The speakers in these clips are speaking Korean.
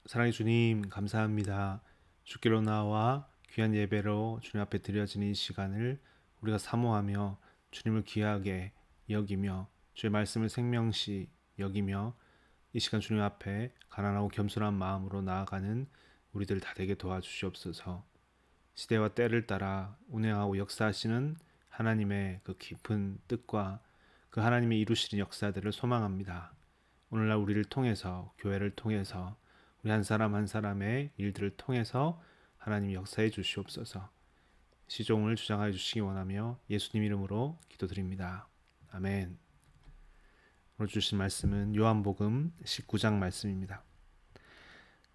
사랑의 주님, 감사합니다. 주께로 나와 귀한 예배로 주님 앞에 드려지는 이 시간을 우리가 사모하며 주님을 귀하게 여기며 주의 말씀을 생명시 여기며 이 시간 주님 앞에 가난하고 겸손한 마음으로 나아가는 우리들 다 되게 도와주시옵소서. 시대와 때를 따라 운행하고 역사하시는 하나님의 그 깊은 뜻과 그 하나님의 이루시는 역사들을 소망합니다. 오늘날 우리를 통해서, 교회를 통해서, 우리 한 사람 한 사람의 일들을 통해서 하나님 역사해 주시옵소서. 시종을 주장하여 주시기 원하며 예수님 이름으로 기도드립니다. 아멘. 오늘 주신 말씀은 요한복음 19장 말씀입니다.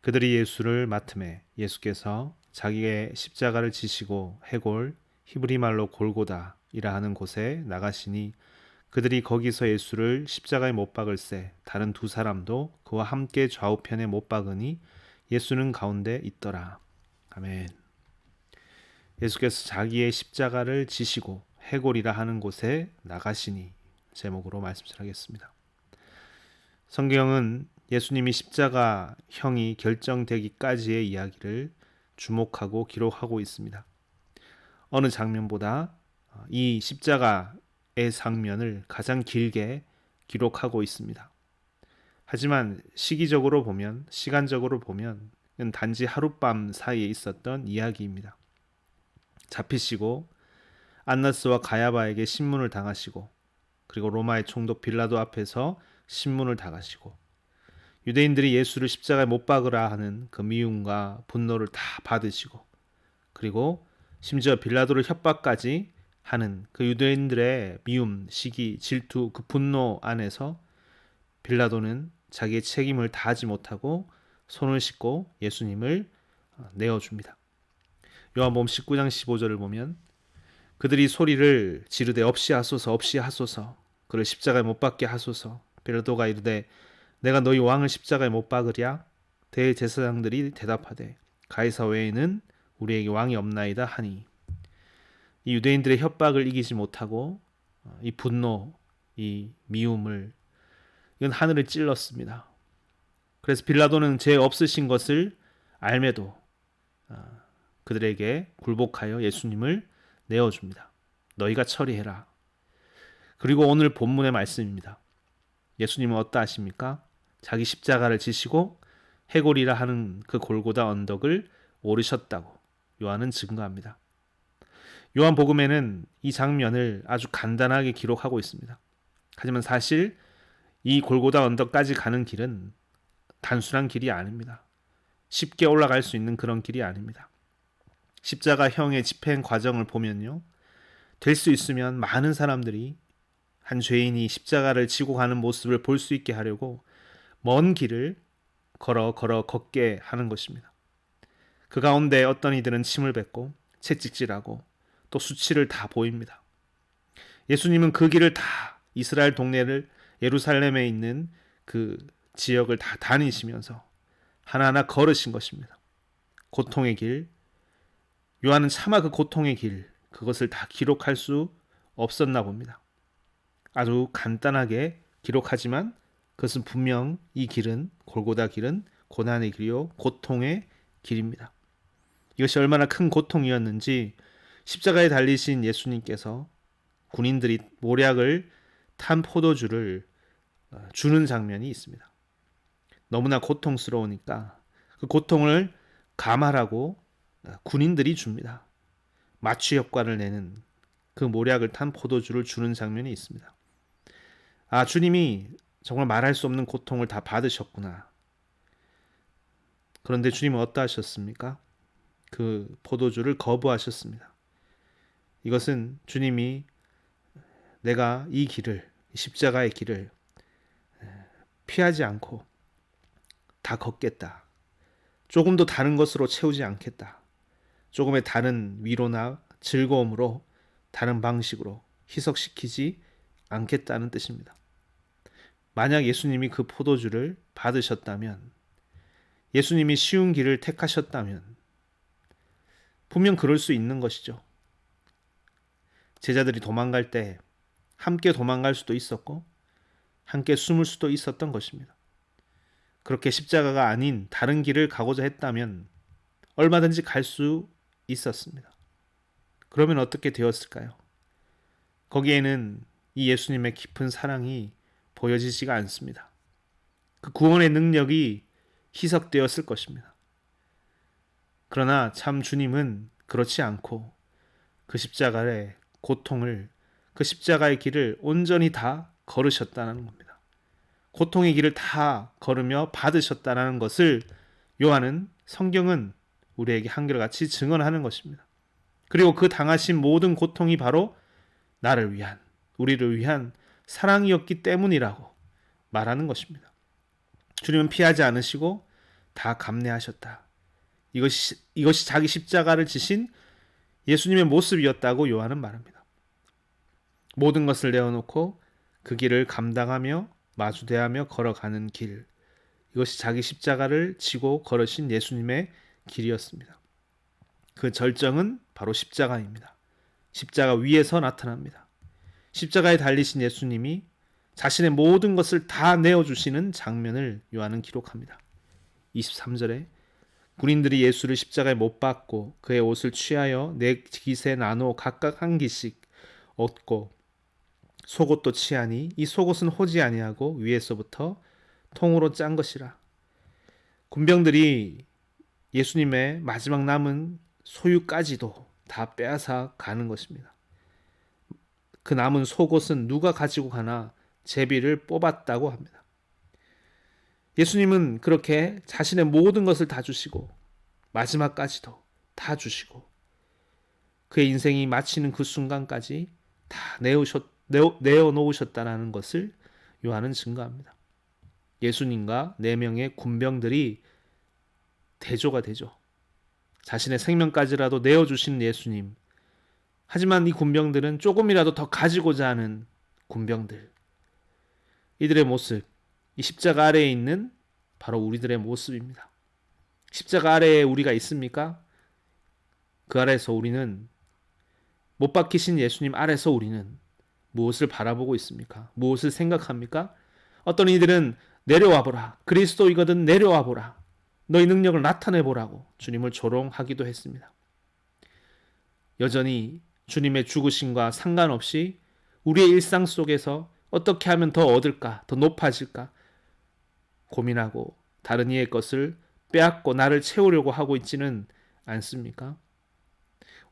그들이 예수를 맡음에 예수께서 자기의 십자가를 지시고 해골 히브리 말로 골고다이라 하는 곳에 나가시니 그들이 거기서 예수를 십자가에 못 박을새 다른 두 사람도 그와 함께 좌우편에 못 박으니 예수는 가운데 있더라. 아멘. 예수께서 자기의 십자가를 지시고 해골이라 하는 곳에 나가시니 제목으로 말씀을 하겠습니다. 성경은 예수님이 십자가형이 결정되기까지의 이야기를 주목하고 기록하고 있습니다. 어느 장면보다 이 십자가의 장면을 가장 길게 기록하고 있습니다. 하지만 시기적으로 보면, 시간적으로 보면 이건 단지 하룻밤 사이에 있었던 이야기입니다. 잡히시고 안나스와 가야바에게 신문을 당하시고 그리고 로마의 총독 빌라도 앞에서 신문을 당하시고 유대인들이 예수를 십자가에 못 박으라 하는 그 미움과 분노를 다 받으시고 그리고 심지어 빌라도를 협박까지 하는 그 유대인들의 미움, 시기, 질투, 그 분노 안에서 빌라도는 자기의 책임을 다하지 못하고 손을 씻고 예수님을 내어줍니다. 요한복음 19장 15절을 보면 그들이 소리를 지르되 없이 하소서 없이 하소서 그를 십자가에 못 박게 하소서. 빌라도가 이르되 내가 너희 왕을 십자가에 못 박으랴. 대제사장들이 대답하되 가이사 외에는 우리에게 왕이 없나이다 하니 이 유대인들의 협박을 이기지 못하고 이 분노, 이 미움을 이건 하늘을 찔렀습니다. 그래서 빌라도는 죄 없으신 것을 알매도 그들에게 굴복하여 예수님을 내어줍니다. 너희가 처리해라. 그리고 오늘 본문의 말씀입니다. 예수님은 어떠하십니까? 자기 십자가를 지시고 해골이라 하는 그 골고다 언덕을 오르셨다고 요한은 증거합니다. 요한복음에는 이 장면을 아주 간단하게 기록하고 있습니다. 하지만 사실 이 골고다 언덕까지 가는 길은 단순한 길이 아닙니다. 쉽게 올라갈 수 있는 그런 길이 아닙니다. 십자가형의 집행 과정을 보면요. 될 수 있으면 많은 사람들이 한 죄인이 십자가를 지고 가는 모습을 볼 수 있게 하려고 먼 길을 걷게 하는 것입니다. 그 가운데 어떤 이들은 침을 뱉고 채찍질하고 또 수치를 다 보입니다. 예수님은 그 길을 다 이스라엘 동네를 예루살렘에 있는 그 지역을 다 다니시면서 하나하나 걸으신 것입니다. 고통의 길, 요한은 차마 그 고통의 길, 그것을 다 기록할 수 없었나 봅니다. 아주 간단하게 기록하지만 그것은 분명 이 길은 골고다 길은 고난의 길이요 고통의 길입니다. 이것이 얼마나 큰 고통이었는지 십자가에 달리신 예수님께서 군인들이 모략을 탄 포도주를 주는 장면이 있습니다. 너무나 고통스러우니까 그 고통을 감하라고 군인들이 줍니다. 마취 효과를 내는 그 모략을 탄 포도주를 주는 장면이 있습니다. 아, 주님이 정말 말할 수 없는 고통을 다 받으셨구나. 그런데 주님은 어떠하셨습니까? 그 포도주를 거부하셨습니다. 이것은 주님이 내가 이 길을, 십자가의 길을 피하지 않고 다 걷겠다. 조금도 다른 것으로 채우지 않겠다. 조금의 다른 위로나 즐거움으로 다른 방식으로 희석시키지 않겠다는 뜻입니다. 만약 예수님이 그 포도주를 받으셨다면, 예수님이 쉬운 길을 택하셨다면 분명 그럴 수 있는 것이죠. 제자들이 도망갈 때 함께 도망갈 수도 있었고 함께 숨을 수도 있었던 것입니다. 그렇게 십자가가 아닌 다른 길을 가고자 했다면 얼마든지 갈 수 있었습니다. 그러면 어떻게 되었을까요? 거기에는 이 예수님의 깊은 사랑이 보여지지가 않습니다. 그 구원의 능력이 희석되었을 것입니다. 그러나 참 주님은 그렇지 않고 그 십자가의 고통을, 그 십자가의 길을 온전히 다 걸으셨다는 겁니다. 고통의 길을 다 걸으며 받으셨다는 것을 요한은, 성경은 우리에게 한결같이 증언하는 것입니다. 그리고 그 당하신 모든 고통이 바로 나를 위한, 우리를 위한 사랑이었기 때문이라고 말하는 것입니다. 주님은 피하지 않으시고 다 감내하셨다. 이것이 자기 십자가를 지신 예수님의 모습이었다고 요한은 말합니다. 모든 것을 내어놓고 그 길을 감당하며 마주대하며 걸어가는 길, 이것이 자기 십자가를 지고 걸으신 예수님의 길이었습니다. 그 절정은 바로 십자가입니다. 십자가 위에서 나타납니다. 십자가에 달리신 예수님이 자신의 모든 것을 다 내어주시는 장면을 요한은 기록합니다. 23절에 군인들이 예수를 십자가에 못 박고 그의 옷을 취하여 네 깃에 나누어 각각 한 깃씩 얻고 속옷도 취하니 이 속옷은 호지 아니하고 위에서부터 통으로 짠 것이라. 군병들이 예수님의 마지막 남은 소유까지도 다 빼앗아 가는 것입니다. 그 남은 속옷은 누가 가지고 가나 제비를 뽑았다고 합니다. 예수님은 그렇게 자신의 모든 것을 다 주시고 마지막까지도 다 주시고 그의 인생이 마치는 그 순간까지 다 내어놓으셨다는 것을 요한은 증거합니다. 예수님과 4명의 군병들이 대조가 되죠. 자신의 생명까지라도 내어주신 예수님. 하지만 이 군병들은 조금이라도 더 가지고자 하는 군병들. 이들의 모습, 이 십자가 아래에 있는 바로 우리들의 모습입니다. 십자가 아래에 우리가 있습니까? 그 아래에서 우리는, 못 박히신 예수님 아래서 우리는 무엇을 바라보고 있습니까? 무엇을 생각합니까? 어떤 이들은 내려와 보라. 그리스도이거든 내려와 보라. 너희 능력을 나타내 보라고 주님을 조롱하기도 했습니다. 여전히 주님의 죽으심과 상관없이 우리의 일상 속에서 어떻게 하면 더 얻을까, 더 높아질까 고민하고 다른 이의 것을 빼앗고 나를 채우려고 하고 있지는 않습니까?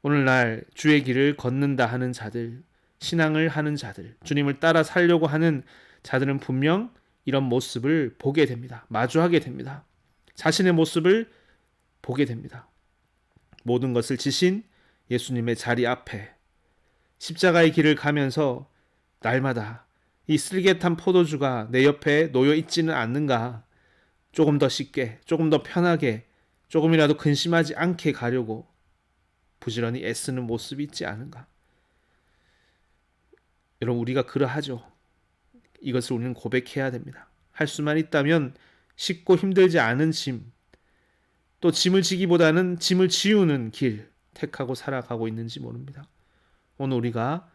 오늘날 주의 길을 걷는다 하는 자들, 신앙을 하는 자들, 주님을 따라 살려고 하는 자들은 분명 이런 모습을 보게 됩니다. 마주하게 됩니다. 자신의 모습을 보게 됩니다. 모든 것을 지신 예수님의 자리 앞에 십자가의 길을 가면서 날마다 이 쓸개탄 포도주가 내 옆에 놓여 있지는 않는가, 조금 더 쉽게, 조금 더 편하게, 조금이라도 근심하지 않게 가려고 부지런히 애쓰는 모습이 있지 않은가. 여러분, 우리가 그러하죠. 이것을 우리는 고백해야 됩니다. 할 수만 있다면 쉽고 힘들지 않은 짐, 또 짐을 지기보다는 짐을 지우는 길 택하고 살아가고 있는지 모릅니다. 오늘 우리가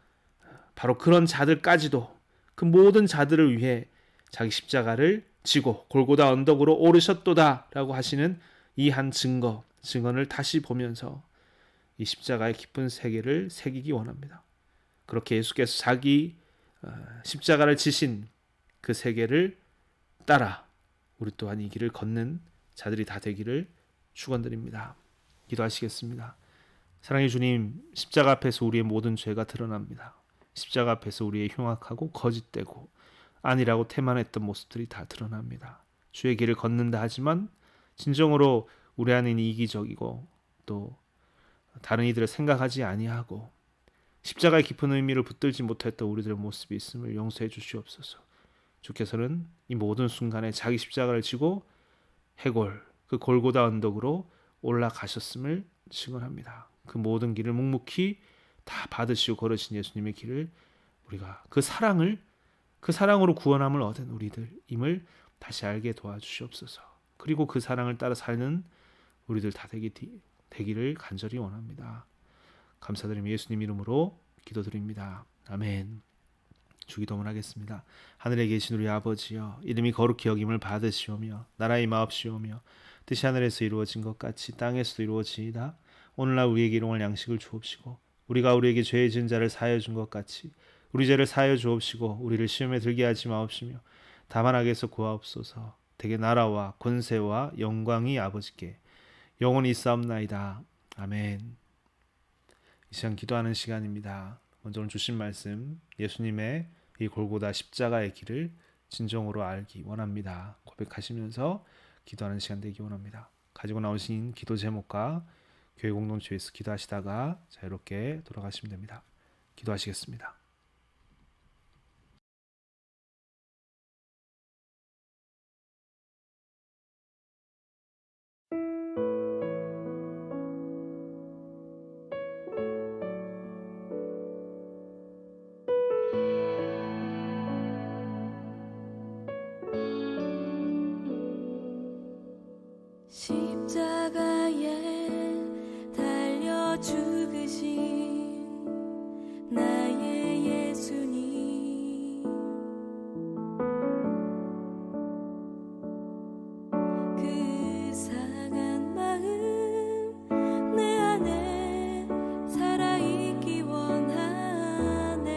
바로 그런 자들까지도, 그 모든 자들을 위해 자기 십자가를 지고 골고다 언덕으로 오르셨도다 라고 하시는 이 한 증언을 다시 보면서 이 십자가의 깊은 세계를 새기기 원합니다. 그렇게 예수께서 자기 십자가를 지신 그 세계를 따라 우리 또한 이 길을 걷는 자들이 다 되기를 축원드립니다. 기도하시겠습니다. 사랑의 주님, 십자가 앞에서 우리의 모든 죄가 드러납니다. 십자가 앞에서 우리의 흉악하고 거짓되고 아니라고 태만했던 모습들이 다 드러납니다. 주의 길을 걷는다 하지만 진정으로 우리 안에 이기적이고 또 다른 이들을 생각하지 아니하고 십자가의 깊은 의미를 붙들지 못했던 우리들의 모습이 있음을 용서해 주시옵소서. 주께서는 이 모든 순간에 자기 십자가를 지고 해골, 그 골고다 언덕으로 올라가셨음을 증언합니다. 그 모든 길을 묵묵히 다 받으시고 걸으신 예수님의 길을 우리가 그 사랑으로 구원함을 얻은 우리들임을 다시 알게 도와주시옵소서. 그리고 그 사랑을 따라 사는 우리들 다 되기를 간절히 원합니다. 감사드리며 예수님 이름으로 기도드립니다. 아멘. 주기도문 하겠습니다. 하늘에 계신 우리 아버지여, 이름이 거룩히 여김을 받으시오며 나라의 마옵시오며 뜻이 하늘에서 이루어진 것 같이 땅에서도 이루어지이다. 오늘날 우리에게 일용할 양식을 주옵시고 우리가 우리에게 죄 지은 자를 사하여 준 것 같이 우리 죄를 사하여 주옵시고 우리를 시험에 들게 하지 마옵시며 다만 악에서 구하옵소서. 대개 나라와 권세와 영광이 아버지께 영원히 있사옵나이다. 아멘. 이 시간 기도하는 시간입니다. 먼저 오늘 주신 말씀, 예수님의 이 골고다 십자가의 길을 진정으로 알기 원합니다. 고백하시면서 기도하는 시간 되기 원합니다. 가지고 나오신 기도 제목과 교회 공동체에서 기도하시다가 자유롭게 돌아가시면 됩니다. 기도하시겠습니다. 십자가에 달려 죽으신 나의 예수님, 그 상한 마음 내 안에 살아있기 원하네.